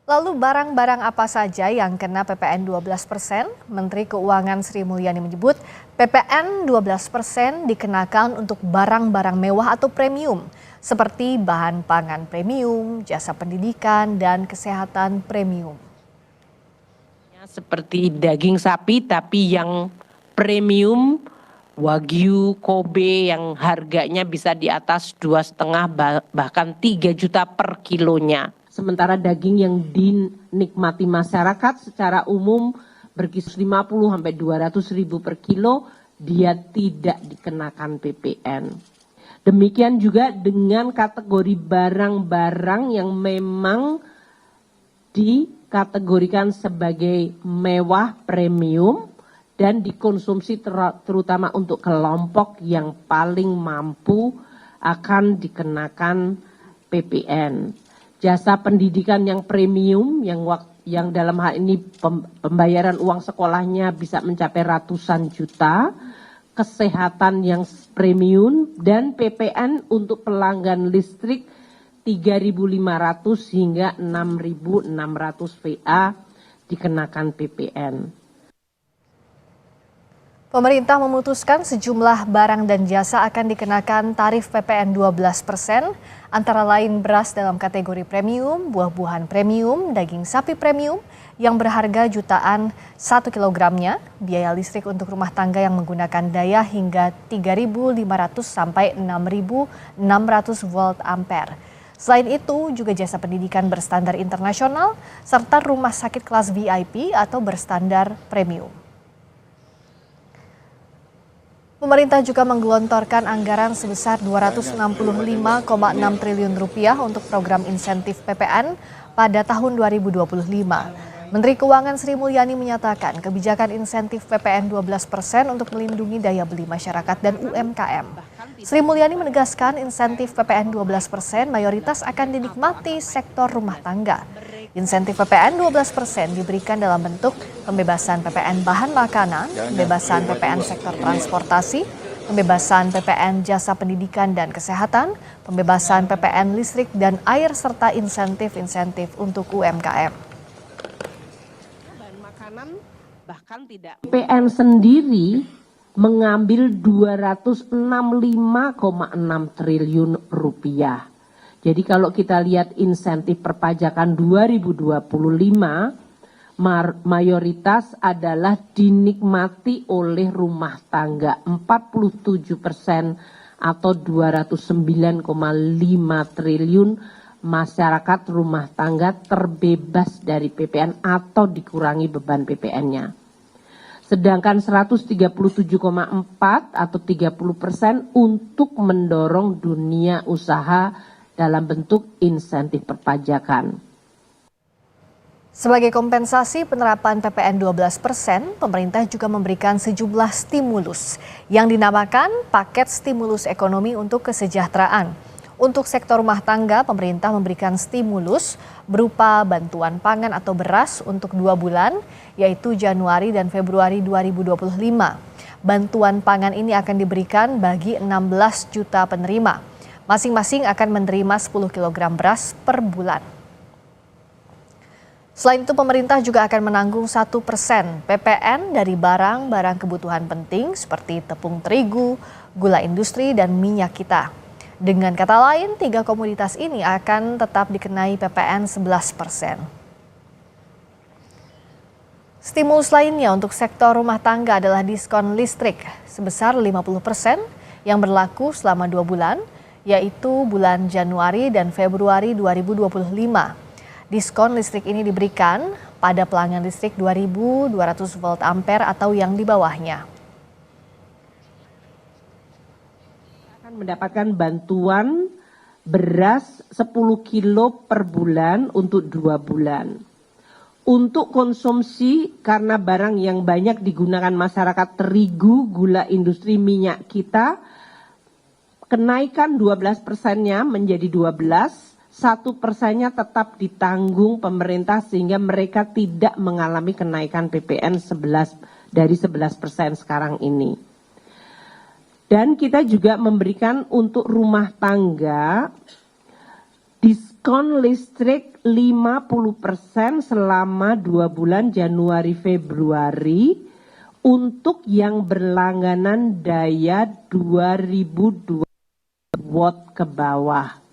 Lalu barang-barang apa saja yang kena PPN 12%? Menteri Keuangan Sri Mulyani menyebut PPN 12% dikenakan untuk barang-barang mewah atau premium seperti bahan pangan premium, jasa pendidikan, dan kesehatan premium. Seperti daging sapi tapi yang premium, Wagyu, Kobe yang harganya bisa di atas 2,5 bahkan 3 juta per kilonya. Sementara daging yang dinikmati masyarakat secara umum berkisar 50 sampai 200 ribu per kilo, dia tidak dikenakan PPN. Demikian juga dengan kategori barang-barang yang memang dikategorikan sebagai mewah premium dan dikonsumsi terutama untuk kelompok yang paling mampu akan dikenakan PPN. Jasa pendidikan yang premium yang dalam hal ini pembayaran uang sekolahnya bisa mencapai ratusan juta, kesehatan yang premium dan PPN untuk pelanggan listrik 3.500 hingga 6.600 VA dikenakan PPN. Pemerintah memutuskan sejumlah barang dan jasa akan dikenakan tarif PPN 12%, antara lain beras dalam kategori premium, buah-buahan premium, daging sapi premium yang berharga jutaan 1 kilogramnya, biaya listrik untuk rumah tangga yang menggunakan daya hingga 3.500 sampai 6.600 volt ampere. Selain itu, juga jasa pendidikan berstandar internasional, serta rumah sakit kelas VIP atau berstandar premium. Pemerintah juga menggelontorkan anggaran sebesar Rp265,6 triliun untuk program insentif PPN pada tahun 2025. Menteri Keuangan Sri Mulyani menyatakan kebijakan insentif PPN 12% untuk melindungi daya beli masyarakat dan UMKM. Sri Mulyani menegaskan insentif PPN 12% mayoritas akan dinikmati sektor rumah tangga. Insentif PPN 12% diberikan dalam bentuk pembebasan PPN bahan makanan, pembebasan PPN sektor transportasi, pembebasan PPN jasa pendidikan dan kesehatan, pembebasan PPN listrik dan air, serta insentif-insentif untuk UMKM. PPN sendiri mengambil Rp265,6 triliun. Jadi kalau kita lihat insentif perpajakan 2025, mayoritas adalah dinikmati oleh rumah tangga 47% atau 209,5 triliun masyarakat rumah tangga terbebas dari PPN atau dikurangi beban PPN-nya. Sedangkan 137,4 atau 30% untuk mendorong dunia usaha dalam bentuk insentif perpajakan. Sebagai kompensasi penerapan PPN 12%, pemerintah juga memberikan sejumlah stimulus yang dinamakan paket stimulus ekonomi untuk kesejahteraan. Untuk sektor rumah tangga, pemerintah memberikan stimulus berupa bantuan pangan atau beras untuk 2 bulan, yaitu Januari dan Februari 2025. Bantuan pangan ini akan diberikan bagi 16 juta penerima. Masing-masing akan menerima 10 kg beras per bulan. Selain itu, pemerintah juga akan menanggung 1% PPN dari barang-barang kebutuhan penting seperti tepung terigu, gula industri, dan minyak kita. Dengan kata lain, 3 komoditas ini akan tetap dikenai PPN 11%. Stimulus lainnya untuk sektor rumah tangga adalah diskon listrik sebesar 50% yang berlaku selama 2 bulan, yaitu bulan Januari dan Februari 2025. Diskon listrik ini diberikan pada pelanggan listrik 2.200 volt ampere atau yang di bawahnya. Akan mendapatkan bantuan beras 10 kilo per bulan untuk 2 bulan. Untuk konsumsi karena barang yang banyak digunakan masyarakat terigu, gula industri, minyak kita, kenaikan 12%-nya menjadi 12, 1%-nya tetap ditanggung pemerintah sehingga mereka tidak mengalami kenaikan PPN 11 dari 11% sekarang ini. Dan kita juga memberikan untuk rumah tangga diskon listrik 50% selama 2 bulan Januari Februari untuk yang berlangganan daya 2002 watt ke bawah.